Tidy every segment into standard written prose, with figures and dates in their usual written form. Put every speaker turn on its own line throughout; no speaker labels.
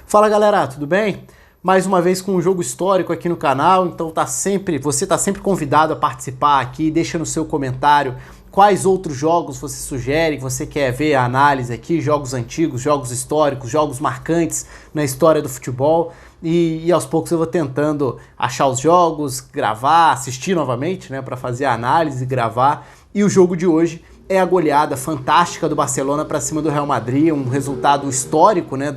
Fala galera, tudo bem? Mais uma vez com um jogo histórico aqui no canal, então você tá sempre convidado a participar aqui, deixa no seu comentário quais outros jogos você sugere, que você quer ver a análise aqui, jogos antigos, jogos históricos, jogos marcantes na história do futebol. E aos poucos eu vou tentando achar os jogos, gravar, assistir novamente, né, para fazer a análise, gravar. E o jogo de hoje é a goleada fantástica do Barcelona para cima do Real Madrid, um resultado histórico, né,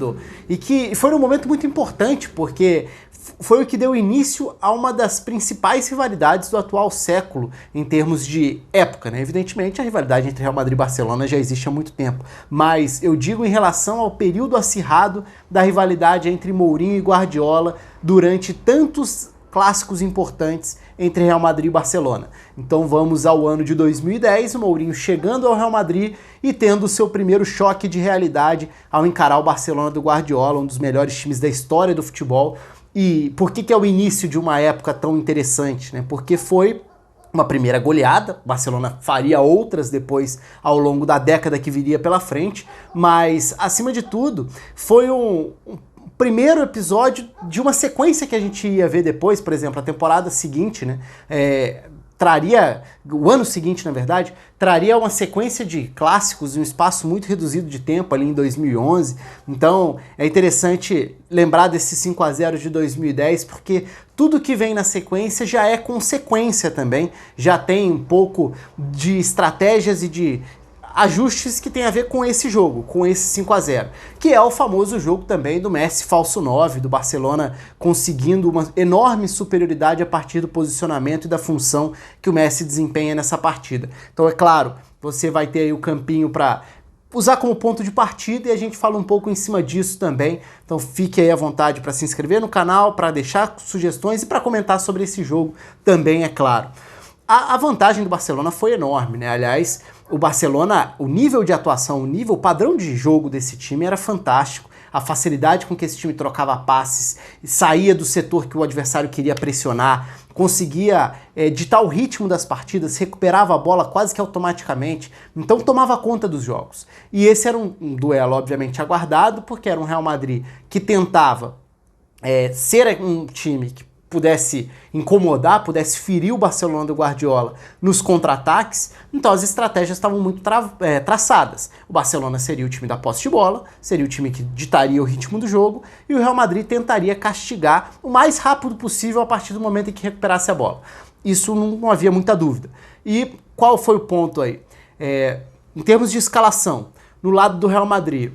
e que foi um momento muito importante, porque foi o que deu início a uma das principais rivalidades do atual século em termos de época, né? Evidentemente a rivalidade entre Real Madrid e Barcelona já existe há muito tempo, mas eu digo em relação ao período acirrado da rivalidade entre Mourinho e Guardiola durante tantos clássicos importantes entre Real Madrid e Barcelona. Então vamos ao ano de 2010, o Mourinho chegando ao Real Madrid e tendo o seu primeiro choque de realidade ao encarar o Barcelona do Guardiola, um dos melhores times da história do futebol. E por que é o início de uma época tão interessante, né? Porque foi uma primeira goleada, o Barcelona faria outras depois ao longo da década que viria pela frente, mas acima de tudo foi um primeiro episódio de uma sequência que a gente ia ver depois. Por exemplo, a temporada seguinte, né, o ano seguinte, na verdade, traria uma sequência de clássicos em um espaço muito reduzido de tempo, ali em 2011. Então, é interessante lembrar desse 5-0 de 2010, porque tudo que vem na sequência já é consequência também, já tem um pouco de estratégias e de ajustes que tem a ver com esse jogo, com esse 5-0, que é o famoso jogo também do Messi falso 9, do Barcelona conseguindo uma enorme superioridade a partir do posicionamento e da função que o Messi desempenha nessa partida. Então é claro, você vai ter aí o campinho para usar como ponto de partida e a gente fala um pouco em cima disso também. Então fique aí à vontade para se inscrever no canal, para deixar sugestões e para comentar sobre esse jogo também, é claro. A vantagem do Barcelona foi enorme, né? Aliás, o Barcelona, o nível de atuação, o padrão de jogo desse time era fantástico. A facilidade com que esse time trocava passes, saía do setor que o adversário queria pressionar, conseguia ditar o ritmo das partidas, recuperava a bola quase que automaticamente, então tomava conta dos jogos. E esse era um duelo, obviamente, aguardado, porque era um Real Madrid que tentava ser um time que pudesse incomodar, pudesse ferir o Barcelona do Guardiola nos contra-ataques, então as estratégias estavam muito traçadas. O Barcelona seria o time da posse de bola, seria o time que ditaria o ritmo do jogo, e o Real Madrid tentaria castigar o mais rápido possível a partir do momento em que recuperasse a bola. Isso não havia muita dúvida. E qual foi o ponto aí? Em termos de escalação, no lado do Real Madrid,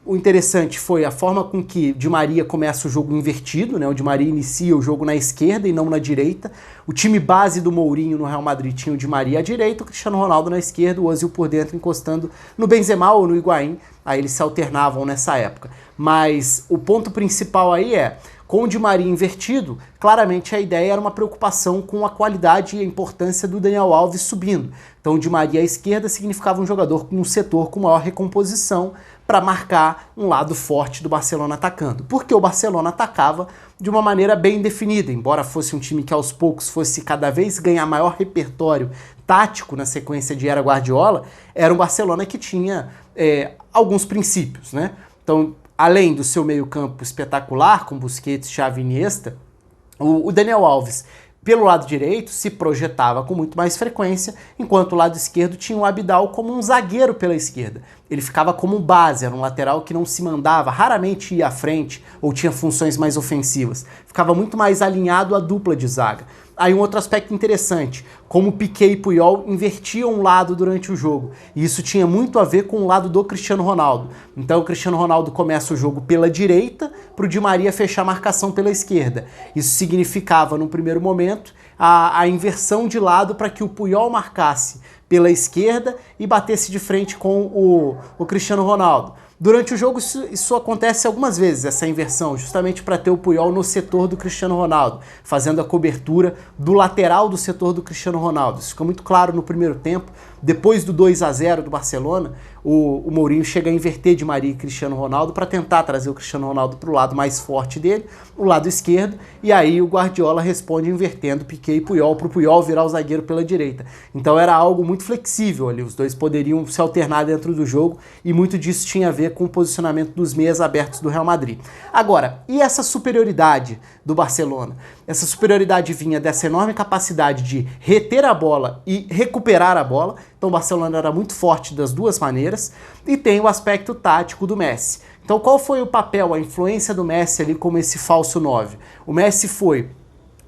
o interessante foi a forma com que Di Maria começa o jogo invertido, né? O Di Maria inicia o jogo na esquerda e não na direita. O time base do Mourinho no Real Madrid tinha o Di Maria à direita, o Cristiano Ronaldo na esquerda, o Ozil por dentro encostando no Benzema ou no Higuaín. Aí eles se alternavam nessa época. Mas o ponto principal aí com o Di Maria invertido, claramente a ideia era uma preocupação com a qualidade e a importância do Daniel Alves subindo. Então o Di Maria à esquerda significava um jogador com um setor com maior recomposição para marcar um lado forte do Barcelona atacando. Porque o Barcelona atacava de uma maneira bem definida, embora fosse um time que aos poucos fosse cada vez ganhar maior repertório tático na sequência de era Guardiola, era um Barcelona que tinha alguns princípios, né? Então, além do seu meio-campo espetacular, com Busquets, Xavi e Iniesta, o Daniel Alves, pelo lado direito, se projetava com muito mais frequência, enquanto o lado esquerdo tinha o Abidal como um zagueiro pela esquerda. Ele ficava como base, era um lateral que não se mandava, raramente ia à frente ou tinha funções mais ofensivas. Ficava muito mais alinhado à dupla de zaga. Aí um outro aspecto interessante, como Piqué e Puyol invertiam um lado durante o jogo. E isso tinha muito a ver com o lado do Cristiano Ronaldo. Então o Cristiano Ronaldo começa o jogo pela direita, para o Di Maria fechar a marcação pela esquerda. Isso significava, num primeiro momento, a inversão de lado para que o Puyol marcasse pela esquerda e batesse de frente com o Cristiano Ronaldo. Durante o jogo isso acontece algumas vezes, essa inversão, justamente para ter o Puyol no setor do Cristiano Ronaldo, fazendo a cobertura do lateral do setor do Cristiano Ronaldo. Isso fica muito claro no primeiro tempo, depois do 2-0 do Barcelona, o Mourinho chega a inverter Di Maria e Cristiano Ronaldo para tentar trazer o Cristiano Ronaldo para o lado mais forte dele, o lado esquerdo, e aí o Guardiola responde invertendo Piqué e Puyol para o Puyol virar o zagueiro pela direita. Então era algo muito flexível ali, os dois poderiam se alternar dentro do jogo e muito disso tinha a ver com o posicionamento dos meias abertos do Real Madrid. Agora, e essa superioridade do Barcelona? Essa superioridade vinha dessa enorme capacidade de reter a bola e recuperar a bola, então o Barcelona era muito forte das duas maneiras, e tem o aspecto tático do Messi. Então qual foi o papel, a influência do Messi ali como esse falso 9? O Messi foi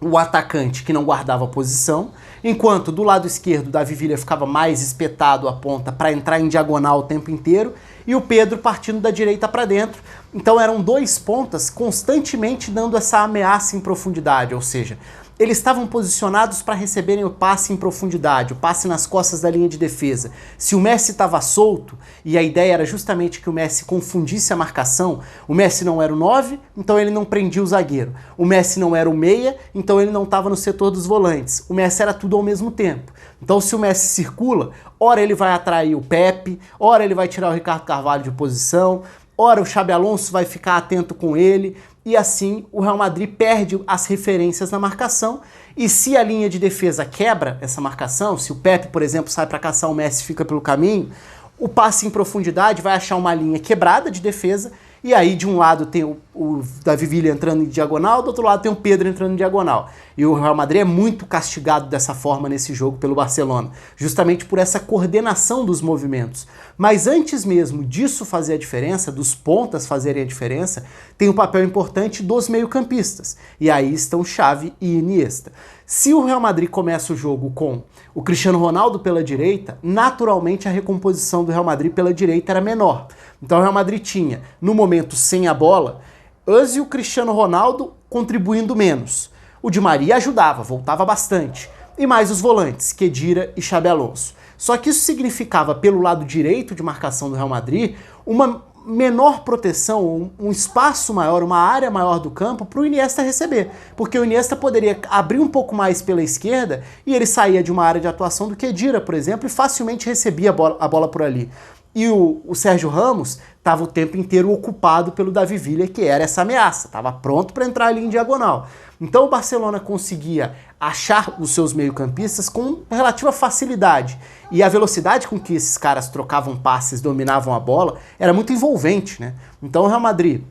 o atacante que não guardava a posição, enquanto do lado esquerdo Davi Villa ficava mais espetado à ponta para entrar em diagonal o tempo inteiro, e o Pedro partindo da direita para dentro. Então eram dois pontas constantemente dando essa ameaça em profundidade, ou seja, eles estavam posicionados para receberem o passe em profundidade, o passe nas costas da linha de defesa. Se o Messi estava solto, e a ideia era justamente que o Messi confundisse a marcação, o Messi não era o 9, então ele não prendia o zagueiro. O Messi não era o meia, então ele não estava no setor dos volantes. O Messi era tudo ao mesmo tempo. Então se o Messi circula, ora ele vai atrair o Pepe, ora ele vai tirar o Ricardo Carvalho de posição, ora o Xabi Alonso vai ficar atento com ele, e assim o Real Madrid perde as referências na marcação, e se a linha de defesa quebra essa marcação, se o Pepe, por exemplo, sai para caçar o Messi e fica pelo caminho, o passe em profundidade vai achar uma linha quebrada de defesa, e aí de um lado tem o Davi Villa entrando em diagonal, do outro lado tem o Pedro entrando em diagonal. E o Real Madrid é muito castigado dessa forma nesse jogo pelo Barcelona, justamente por essa coordenação dos movimentos. Mas antes mesmo disso fazer a diferença, dos pontas fazerem a diferença, tem um papel importante dos meio-campistas. E aí estão Xavi e Iniesta. Se o Real Madrid começa o jogo com o Cristiano Ronaldo pela direita, naturalmente a recomposição do Real Madrid pela direita era menor. Então o Real Madrid tinha, no momento sem a bola, Özil e o Cristiano Ronaldo contribuindo menos. O Di Maria ajudava, voltava bastante. E mais os volantes, Khedira e Xabi Alonso. Só que isso significava, pelo lado direito de marcação do Real Madrid, uma menor proteção, um espaço maior, uma área maior do campo para o Iniesta receber. Porque o Iniesta poderia abrir um pouco mais pela esquerda e ele saía de uma área de atuação do Khedira, por exemplo, e facilmente recebia a bola por ali. E o Sérgio Ramos estava o tempo inteiro ocupado pelo Davi Villa, que era essa ameaça, estava pronto para entrar ali em diagonal. Então o Barcelona conseguia achar os seus meio-campistas com relativa facilidade. E a velocidade com que esses caras trocavam passes, dominavam a bola, era muito envolvente, né? Então o Real Madrid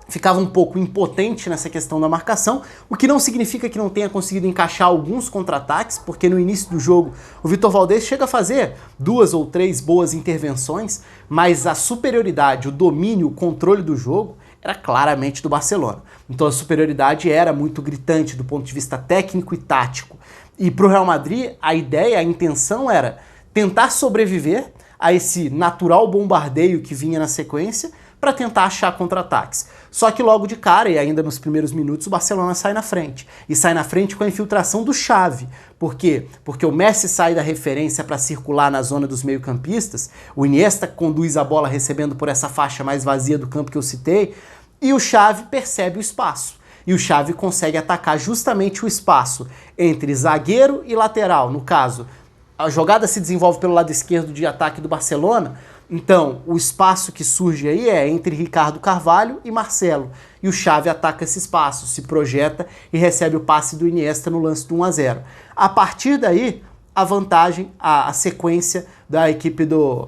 ficava um pouco impotente nessa questão da marcação, o que não significa que não tenha conseguido encaixar alguns contra-ataques, porque no início do jogo o Vitor Valdés chega a fazer 2 ou 3 boas intervenções, mas a superioridade, o domínio, o controle do jogo era claramente do Barcelona. Então a superioridade era muito gritante do ponto de vista técnico e tático. E para o Real Madrid, a ideia, a intenção era tentar sobreviver a esse natural bombardeio que vinha na sequência para tentar achar contra-ataques. Só que logo de cara, e ainda nos primeiros minutos, o Barcelona sai na frente. E sai na frente com a infiltração do Xavi. Por quê? Porque o Messi sai da referência para circular na zona dos meio-campistas, o Iniesta conduz a bola recebendo por essa faixa mais vazia do campo que eu citei, e o Xavi percebe o espaço. E o Xavi consegue atacar justamente o espaço entre zagueiro e lateral. No caso, a jogada se desenvolve pelo lado esquerdo de ataque do Barcelona, então o espaço que surge aí é entre Ricardo Carvalho e Marcelo. E o Xavi ataca esse espaço, se projeta e recebe o passe do Iniesta no lance do 1-0. A partir daí, a vantagem, a sequência da equipe do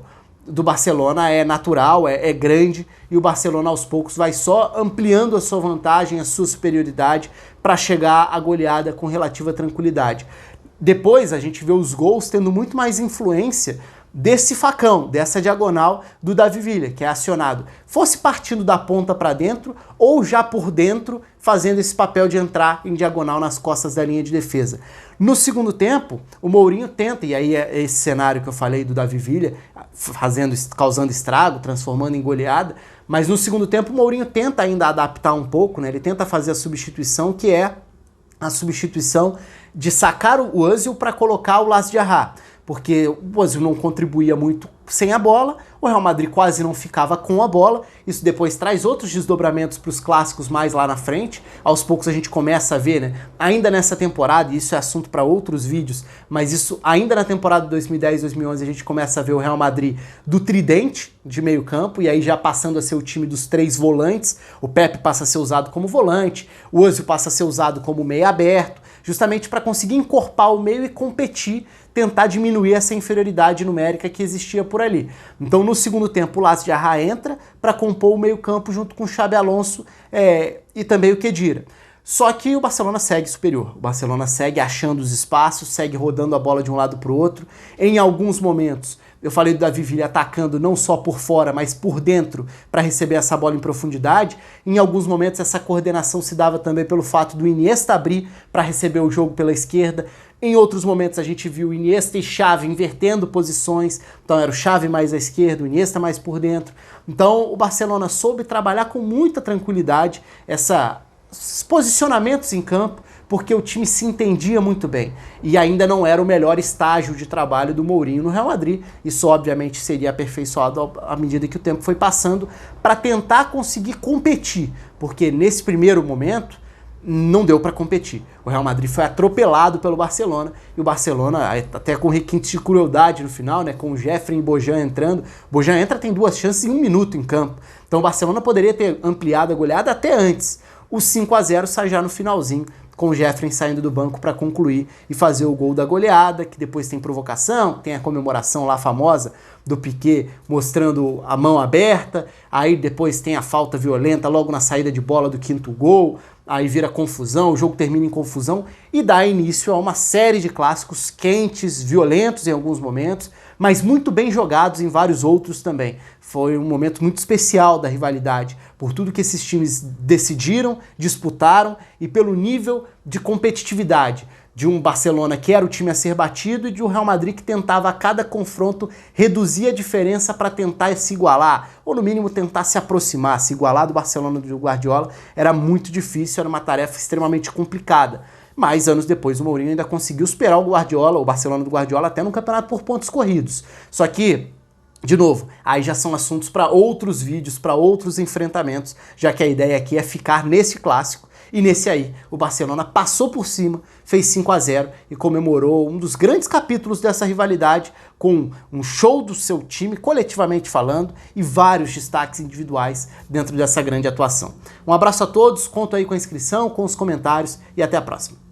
Barcelona é natural, é grande, e o Barcelona aos poucos vai só ampliando a sua vantagem, a sua superioridade para chegar à goleada com relativa tranquilidade. Depois a gente vê os gols tendo muito mais influência desse facão, dessa diagonal do Davi Villa, que é acionado, fosse partindo da ponta para dentro ou já por dentro, fazendo esse papel de entrar em diagonal nas costas da linha de defesa. No segundo tempo, o Mourinho tenta, e aí é esse cenário que eu falei do Davi Villa, causando estrago, transformando em goleada, mas no segundo tempo o Mourinho tenta ainda adaptar um pouco, né? Ele tenta fazer a substituição, que é a substituição de sacar o Özil para colocar o Lasdiarra, porque o Özil não contribuía muito sem a bola, o Real Madrid quase não ficava com a bola. Isso depois traz outros desdobramentos para os clássicos mais lá na frente. Aos poucos a gente começa a ver, né? Ainda nessa temporada, e isso é assunto para outros vídeos, mas isso ainda na temporada 2010-2011 a gente começa a ver o Real Madrid do tridente de meio campo, e aí já passando a ser o time dos 3 volantes. O Pepe passa a ser usado como volante, o Ozil passa a ser usado como meio aberto, justamente para conseguir encorpar o meio e competir, tentar diminuir essa inferioridade numérica que existia por ali. Então no segundo tempo o Lassi de Arra entra para compor o meio campo junto com o Xabi Alonso e também o Khedira. Só que o Barcelona segue superior, o Barcelona segue achando os espaços, segue rodando a bola de um lado para o outro. Em alguns momentos, eu falei do Davi Villa atacando não só por fora, mas por dentro para receber essa bola em profundidade. Em alguns momentos essa coordenação se dava também pelo fato do Iniesta abrir para receber o jogo pela esquerda. Em outros momentos a gente viu Iniesta e Xavi invertendo posições, então era o Xavi mais à esquerda, o Iniesta mais por dentro. Então o Barcelona soube trabalhar com muita tranquilidade esses posicionamentos em campo, porque o time se entendia muito bem. E ainda não era o melhor estágio de trabalho do Mourinho no Real Madrid. Isso obviamente seria aperfeiçoado à medida que o tempo foi passando para tentar conseguir competir, porque nesse primeiro momento não deu para competir. O Real Madrid foi atropelado pelo Barcelona, e o Barcelona, até com requintes de crueldade no final, né, com o Jeffrey e Bojan entrando. Bojan entra, tem 2 chances em 1 minuto em campo. Então o Barcelona poderia ter ampliado a goleada até antes. O 5-0 sai já no finalzinho, com o Jeffrey saindo do banco para concluir e fazer o gol da goleada, que depois tem provocação, tem a comemoração lá famosa do Piqué mostrando a mão aberta, aí depois tem a falta violenta logo na saída de bola do 5º gol, aí vira confusão, o jogo termina em confusão e dá início a uma série de clássicos quentes, violentos em alguns momentos, mas muito bem jogados em vários outros também. Foi um momento muito especial da rivalidade, por tudo que esses times decidiram, disputaram e pelo nível de competitividade de um Barcelona que era o time a ser batido e de um Real Madrid que tentava a cada confronto reduzir a diferença para tentar se igualar, ou no mínimo tentar se aproximar. Se igualar do Barcelona do Guardiola era muito difícil, era uma tarefa extremamente complicada. Mas anos depois o Mourinho ainda conseguiu superar o Guardiola, o Barcelona do Guardiola, até no campeonato por pontos corridos. Só que, de novo, aí já são assuntos para outros vídeos, para outros enfrentamentos, já que a ideia aqui é ficar nesse clássico. E nesse aí, o Barcelona passou por cima, fez 5-0 e comemorou um dos grandes capítulos dessa rivalidade com um show do seu time, coletivamente falando, e vários destaques individuais dentro dessa grande atuação. Um abraço a todos, conto aí com a inscrição, com os comentários e até a próxima.